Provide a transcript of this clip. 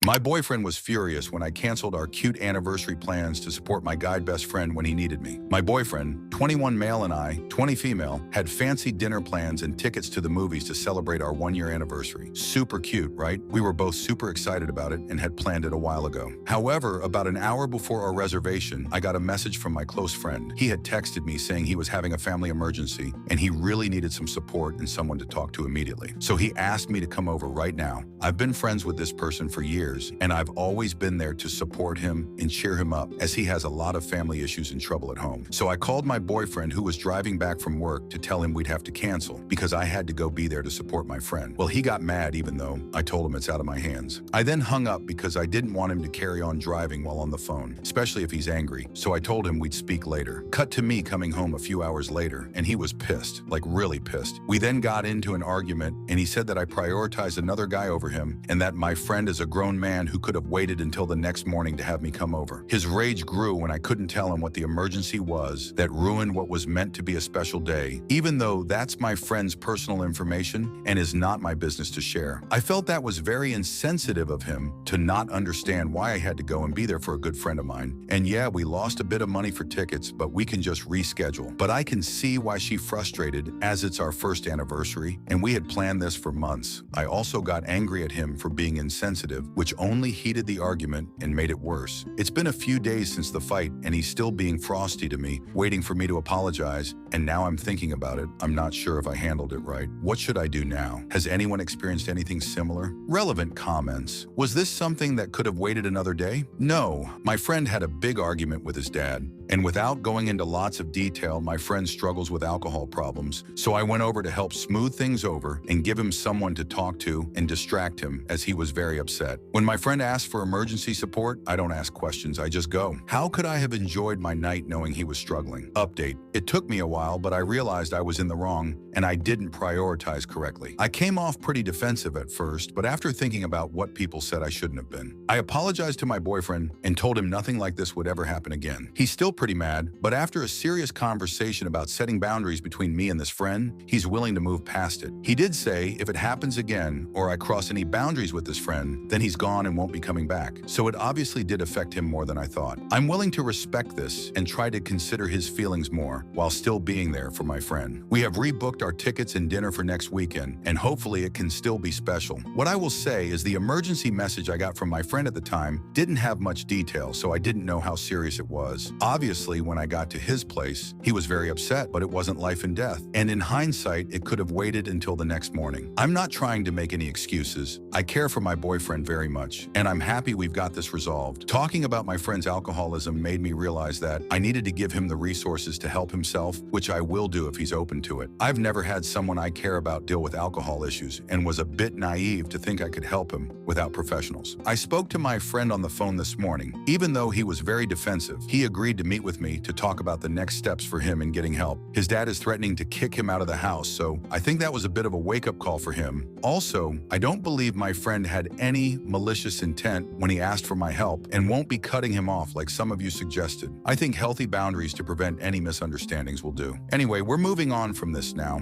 My boyfriend was furious when I canceled our cute anniversary plans to support my guide best friend when he needed me. My boyfriend, 21 male and I, 20 female, had fancy dinner plans and tickets to the movies to celebrate our one-year anniversary. Super cute, right? We were both super excited about it and had planned it a while ago. However, about an hour before our reservation, I got a message from my close friend. He had texted me saying he was having a family emergency and he really needed some support and someone to talk to immediately. So he asked me to come over right now. I've been friends with this person for years, and I've always been there to support him and cheer him up as he has a lot of family issues and trouble at home. So I called my boyfriend who was driving back from work to tell him we'd have to cancel because I had to go be there to support my friend. Well, he got mad even though I told him it's out of my hands. I then hung up because I didn't want him to carry on driving while on the phone, especially if he's angry. So I told him we'd speak later. Cut to me coming home a few hours later, and he was pissed, like really pissed. We then got into an argument, and he said that I prioritized another guy over him and that my friend is a grown man who could have waited until the next morning to have me come over. His rage grew when I couldn't tell him what the emergency was that ruined what was meant to be a special day, even though that's my friend's personal information and is not my business to share. I felt that was very insensitive of him to not understand why I had to go and be there for a good friend of mine. And yeah, we lost a bit of money for tickets, but we can just reschedule. But I can see why she's frustrated as it's our first anniversary and we had planned this for months. I also got angry at him for being insensitive, which only heated the argument and made it worse. It's been a few days since the fight and he's still being frosty to me, waiting for me to apologize, and now I'm thinking about it. I'm not sure if I handled it right. What should I do now? Has anyone experienced anything similar? Relevant comments. Was this something that could have waited another day? No. My friend had a big argument with his dad, and without going into lots of detail, my friend struggles with alcohol problems, so I went over to help smooth things over and give him someone to talk to and distract him as he was very upset. When my friend asked for emergency support, I don't ask questions, I just go. How could I have enjoyed my night knowing he was struggling? Update. It took me a while, but I realized I was in the wrong and I didn't prioritize correctly. I came off pretty defensive at first, but after thinking about what people said I shouldn't have been, I apologized to my boyfriend and told him nothing like this would ever happen again. He's still pretty mad, but after a serious conversation about setting boundaries between me and this friend, he's willing to move past it. He did say if it happens again or I cross any boundaries with this friend, then he's gone and won't be coming back. So it obviously did affect him more than I thought. I'm willing to respect this and try to consider his feelings more while still being there for my friend. We have rebooked our tickets and dinner for next weekend, and hopefully it can still be special. What I will say is the emergency message I got from my friend at the time didn't have much detail, so I didn't know how serious it was. Obviously, when I got to his place, he was very upset, but it wasn't life and death. And in hindsight, it could have waited until the next morning. I'm not trying to make any excuses. I care for my boyfriend very much, and I'm happy we've got this resolved. Talking about my friend's alcoholism made me realize that I needed to give him the resources to help himself, which I will do if he's open to it. I've never had someone I care about deal with alcohol issues and was a bit naive to think I could help him without professionals. I spoke to my friend on the phone this morning. Even though he was very defensive, he agreed to meet with me to talk about the next steps for him in getting help. His dad is threatening to kick him out of the house, so I think that was a bit of a wake-up call for him. Also, I don't believe my friend had any malicious intent when he asked for my help and won't be cutting him off like some of you suggested. I think healthy boundaries to prevent any misunderstandings will do. Anyway, we're moving on from this now.